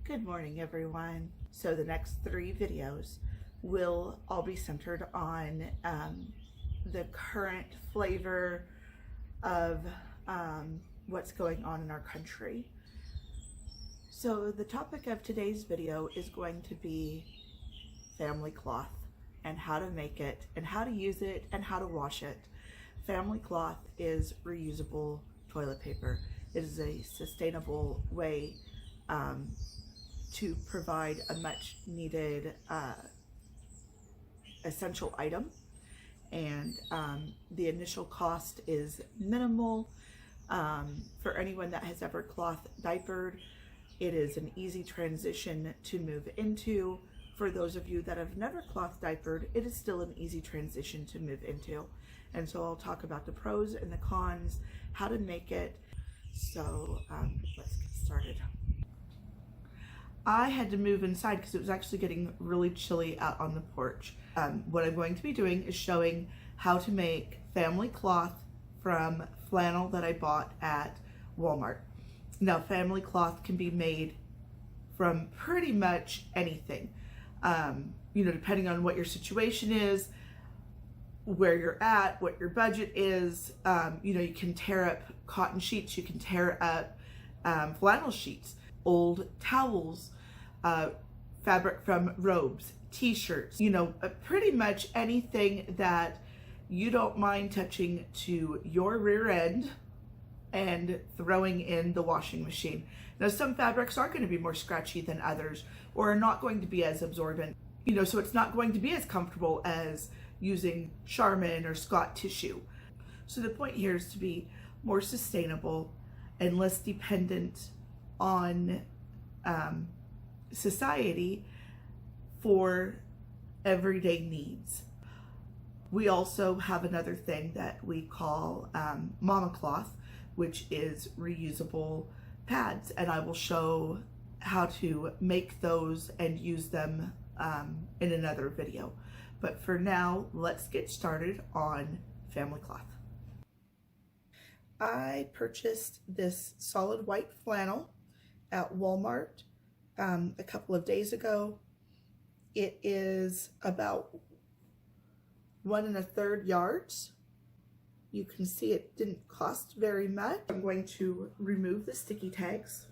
Good morning, everyone. So the next 3 videos will all be centered on the current flavor of what's going on in our country. So the topic of today's video is going to be family cloth and how to make it and how to use it and how to wash it. Family cloth is reusable toilet paper. It is a sustainable way to provide a much needed essential item, and the initial cost is minimal. For anyone that has ever cloth diapered, it is an easy transition to move into. For those of you that have never cloth diapered, it is still an easy transition to move into. And so I'll talk about the pros and the cons, how to make it. So let's get started. I had to move inside because it was actually getting really chilly out on the porch. What I'm going to be doing is showing how to make family cloth from flannel that I bought at Walmart. Now, family cloth can be made from pretty much anything, depending on what your situation is, where you're at, what your budget is. You can tear up cotton sheets, you can tear up flannel sheets, old towels, fabric from robes, t-shirts, pretty much anything that you don't mind touching to your rear end and throwing in the washing machine. Now, some fabrics are going to be more scratchy than others, or are not going to be as absorbent, so it's not going to be as comfortable as using Charmin or Scott tissue. So the point here is to be more sustainable and less dependent on society for everyday needs. We also have another thing that we call mama cloth, which is reusable pads, and I will show how to make those and use them in another video. But for now, let's get started on family cloth. I purchased this solid white flannel at Walmart a couple of days ago. It is about 1 1/3 yards. You can see it didn't cost very much. I'm going to remove the sticky tags.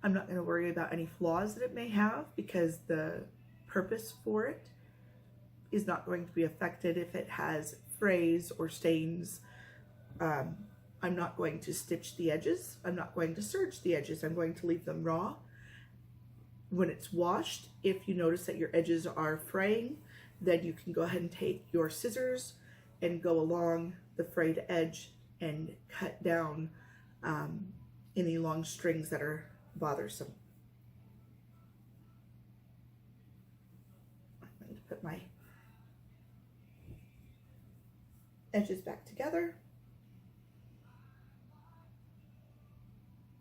I'm not going to worry about any flaws that it may have because the purpose for it is not going to be affected if it has frays or stains. I'm not going to stitch the edges. I'm not going to serge the edges. I'm going to leave them raw. When it's washed, if you notice that your edges are fraying, then you can go ahead and take your scissors and go along the frayed edge and cut down any long strings that are bothersome. I'm going to put my edges back together.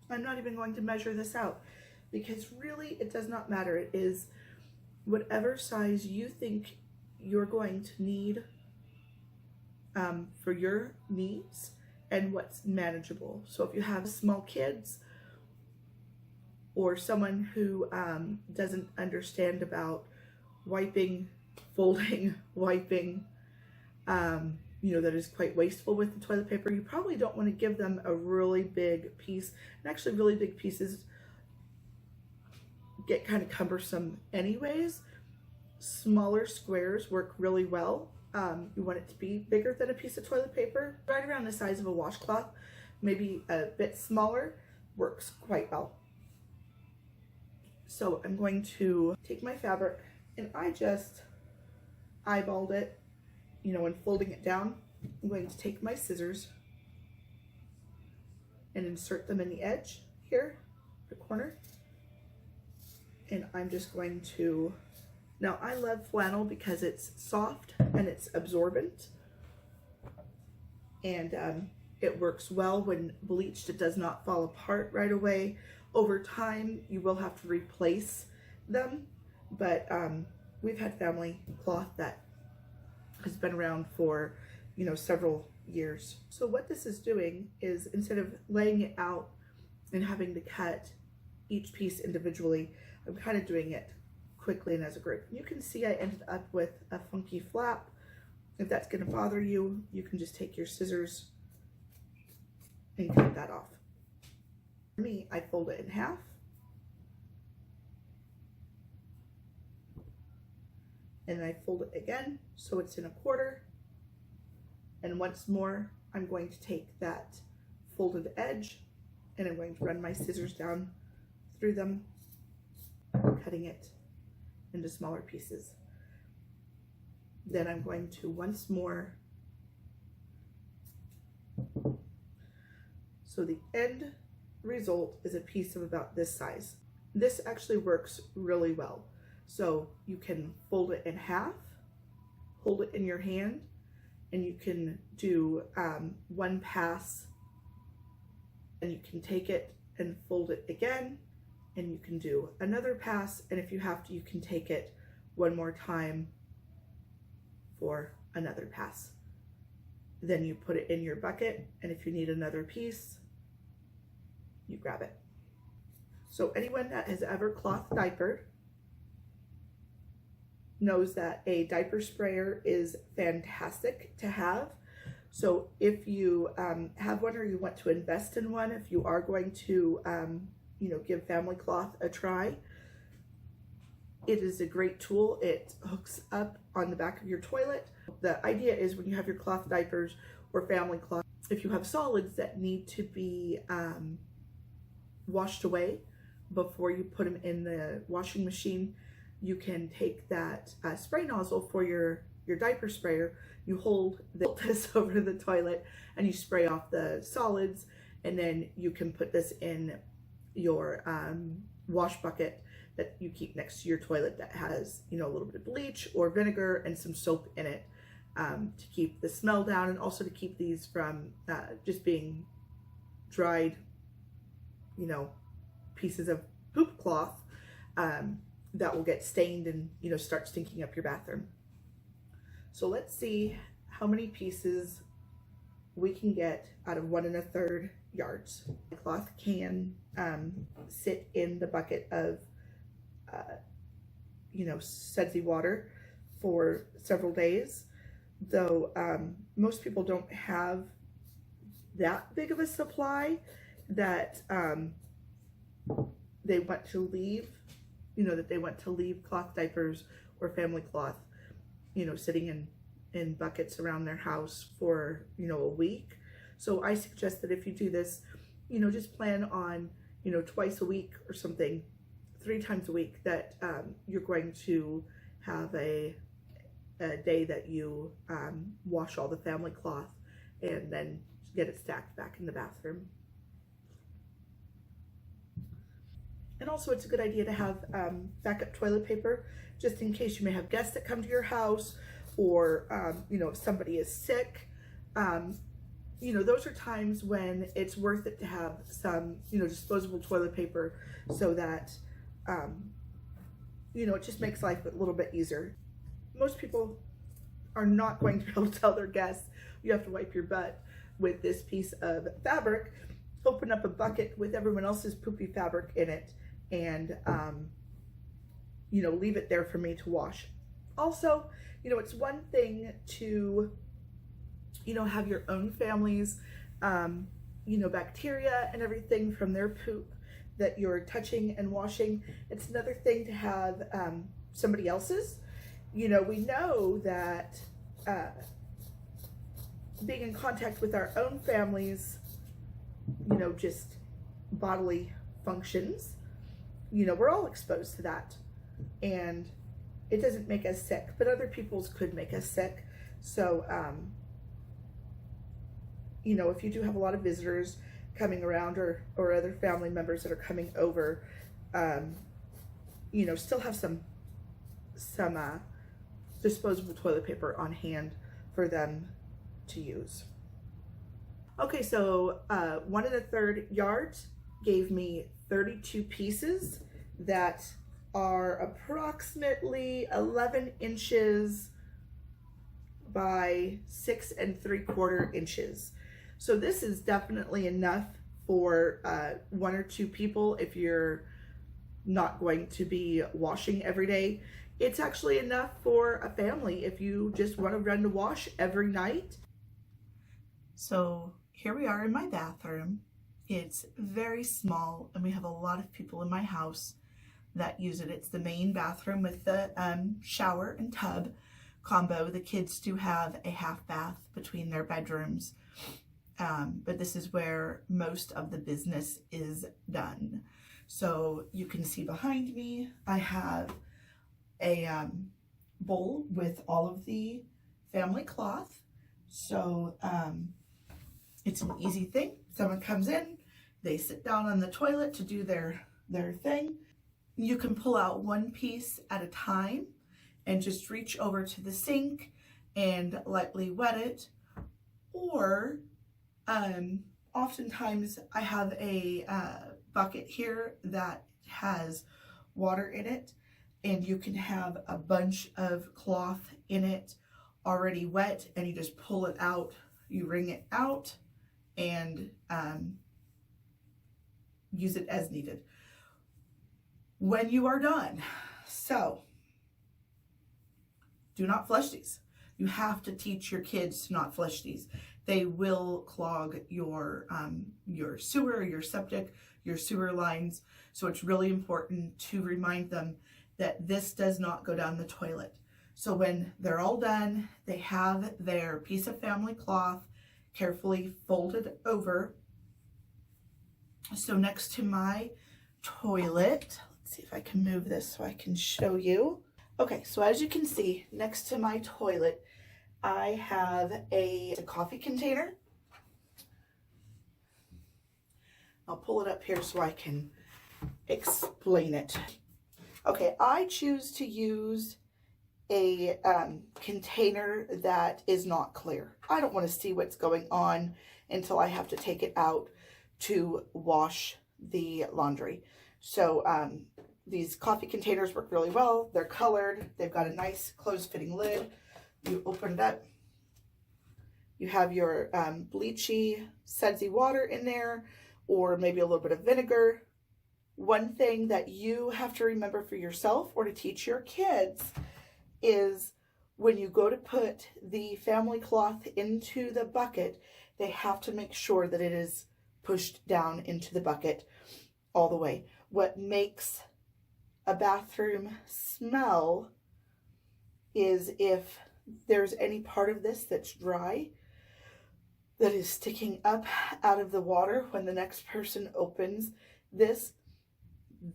I'm not even going to measure this out because really it does not matter. It is whatever size you think you're going to need for your needs and what's manageable. So if you have small kids or someone who doesn't understand about wiping, folding, wiping, that is quite wasteful with the toilet paper, you probably don't want to give them a really big piece. And actually really big pieces get kind of cumbersome anyways. Smaller squares work really well. You want it to be bigger than a piece of toilet paper, right around the size of a washcloth, maybe a bit smaller, works quite well. So I'm going to take my fabric and I just eyeballed it, and folding it down. I'm going to take my scissors and insert them in the edge here, the corner. And I'm just going to, now I love flannel because it's soft and it's absorbent. And it works well when bleached. It does not fall apart right away. Over time, you will have to replace them. But we've had family cloth that has been around for, several years. So what this is doing is, instead of laying it out and having to cut each piece individually. I'm kind of doing it quickly and as a group. You can see I ended up with a funky flap. If that's going to bother you, you can just take your scissors and cut that off. For me, I fold it in half. And then I fold it again so it's in a quarter. And once more, I'm going to take that folded edge and I'm going to run my scissors down through them, cutting it into smaller pieces. Then I'm going to once more, so the end result is a piece of about this size. This actually works really well. So you can fold it in half, hold it in your hand, and you can do one pass, and you can take it and fold it again, and you can do another pass, and if you have to, you can take it one more time for another pass. Then you put it in your bucket, and if you need another piece, you grab it. So anyone that has ever cloth diapered knows that a diaper sprayer is fantastic to have. So if you have one or you want to invest in one, if you are going to give family cloth a try, it is a great tool. It hooks up on the back of your toilet. The idea is when you have your cloth diapers or family cloth, if you have solids that need to be washed away before you put them in the washing machine, you can take that spray nozzle for your diaper sprayer, you hold this over the toilet and you spray off the solids, and then you can put this in your wash bucket that you keep next to your toilet that has, a little bit of bleach or vinegar and some soap in it to keep the smell down, and also to keep these from just being dried, pieces of poop cloth that will get stained and, start stinking up your bathroom. So let's see how many pieces we can get out of 1 1/3 yards. The cloth can sit in the bucket of, sudsy water for several days, though most people don't have that big of a supply that they want to leave, cloth diapers or family cloth, sitting in buckets around their house for, a week. So I suggest that if you do this, just plan on, twice a week or something, 3 times a week, that you're going to have a day that you wash all the family cloth and then get it stacked back in the bathroom. And also it's a good idea to have backup toilet paper, just in case you may have guests that come to your house, or if somebody is sick. Those are times when it's worth it to have some, disposable toilet paper, so that, it just makes life a little bit easier. Most people are not going to be able to tell their guests, you have to wipe your butt with this piece of fabric. Open up a bucket with everyone else's poopy fabric in it, and, leave it there for me to wash. Also, it's one thing to, have your own family's, bacteria and everything from their poop that you're touching and washing. It's another thing to have somebody else's. We know that being in contact with our own families, just bodily functions, we're all exposed to that, and it doesn't make us sick, but other people's could make us sick. So, if you do have a lot of visitors coming around, or other family members that are coming over, still have some disposable toilet paper on hand for them to use. Okay, so 1 1/3 yards gave me 32 pieces that are approximately 11 inches by 6 3/4 inches. So this is definitely enough for 1 or 2 people if you're not going to be washing every day. It's actually enough for a family if you just want to run the wash every night. So here we are in my bathroom. It's very small and we have a lot of people in my house that use it. It's the main bathroom with the shower and tub combo. The kids do have a half bath between their bedrooms, but this is where most of the business is done. So you can see behind me, I have a bowl with all of the family cloth. So it's an easy thing. Someone comes in, they sit down on the toilet to do their thing. You can pull out one piece at a time and just reach over to the sink and lightly wet it. Or oftentimes I have a bucket here that has water in it, and you can have a bunch of cloth in it already wet, and you just pull it out, you wring it out, and use it as needed when you are done. So do not flush these. You have to teach your kids to not flush these. They will clog your sewer, your septic, your sewer lines. So it's really important to remind them that this does not go down the toilet. So when they're all done, they have their piece of family cloth carefully folded over. So next to my toilet, let's see if I can move this so I can show you. Okay, so as you can see, next to my toilet, I have a coffee container. I'll pull it up here so I can explain it. Okay, I choose to use a container that is not clear. I don't want to see what's going on until I have to take it out to wash the laundry. So these coffee containers work really well. They're colored. They've got a nice closed-fitting lid. You open it up. You have your bleachy, sudsy water in there, or maybe a little bit of vinegar. One thing that you have to remember for yourself or to teach your kids is when you go to put the family cloth into the bucket, they have to make sure that it is pushed down into the bucket all the way. What makes a bathroom smell is if there's any part of this that's dry that is sticking up out of the water when the next person opens this,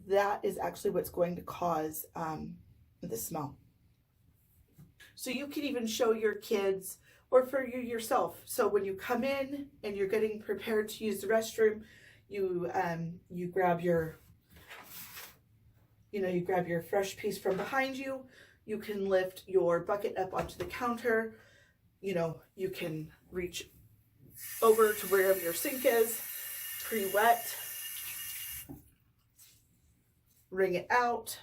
that is actually what's going to cause the smell. So you can even show your kids or for you yourself. So when you come in and you're getting prepared to use the restroom, you grab your fresh piece from behind you. You can lift your bucket up onto the counter. You can reach over to wherever your sink is, pre-wet, wring it out.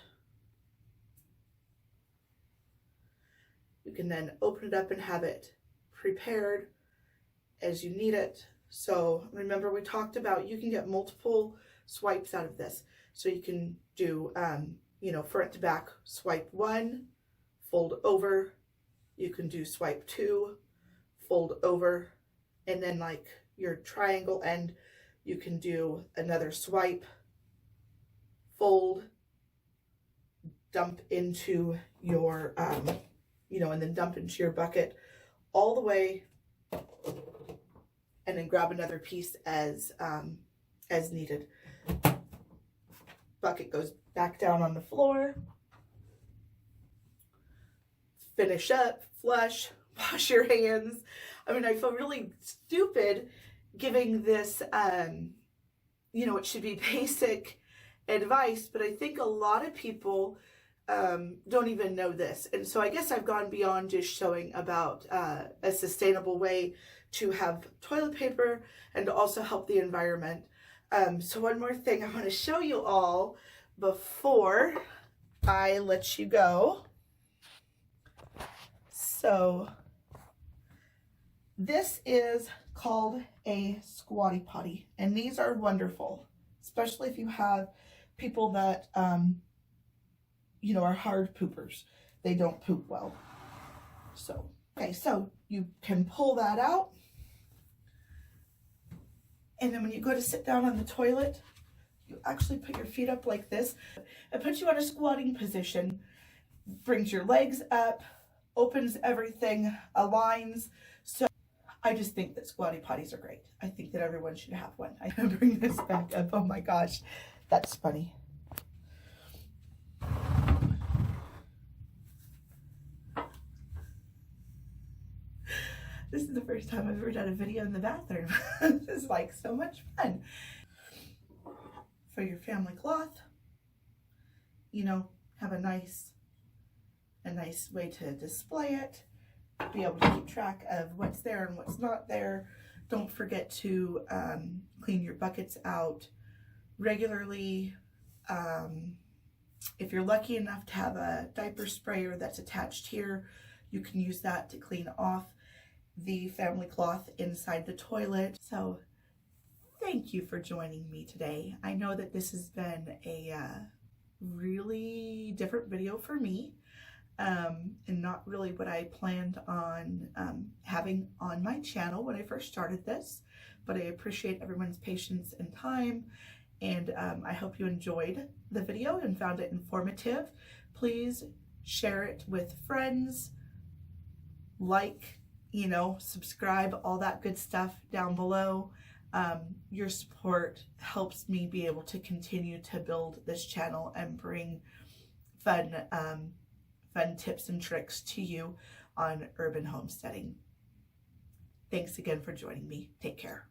You can then open it up and have it prepared as you need it. So remember, we talked about you can get multiple swipes out of this. So you can do, front to back, swipe 1, fold over. You can do swipe 2, fold over. And then like your triangle end, you can do another swipe, fold, dump into your, and then dump into your bucket all the way, and then grab another piece as needed. Bucket goes back down on the floor. Finish up, flush, wash your hands. I mean, I feel really stupid giving this, it should be basic advice, but I think a lot of people don't even know this. And so I guess I've gone beyond just showing about a sustainable way to have toilet paper and to also help the environment. So one more thing I want to show you all before I let you go. So this is called a squatty potty, and these are wonderful, especially if you have people that you know, are hard poopers. They don't poop well. So okay, so you can pull that out, and then when you go to sit down on the toilet, you actually put your feet up like this. It puts you in a squatting position, brings your legs up, opens everything, aligns. So I just think that squatty potties are great. I think that everyone should have one. I'm gonna bring this back up. Oh my gosh, that's funny. This is the first time I've ever done a video in the bathroom. This is like so much fun. For your family cloth, you know, have a nice way to display it, be able to keep track of what's there and what's not there. Don't forget to clean your buckets out regularly. If you're lucky enough to have a diaper sprayer that's attached here, you can use that to clean off the family cloth inside the toilet. So thank you for joining me today. I know that this has been a really different video for me, and not really what I planned on having on my channel when I first started this, but I appreciate everyone's patience and time, and I hope you enjoyed the video and found it informative. Please share it with friends, like, you know, subscribe, all that good stuff down below. Your support helps me be able to continue to build this channel and bring fun tips and tricks to you on urban homesteading. Thanks again for joining me. Take care.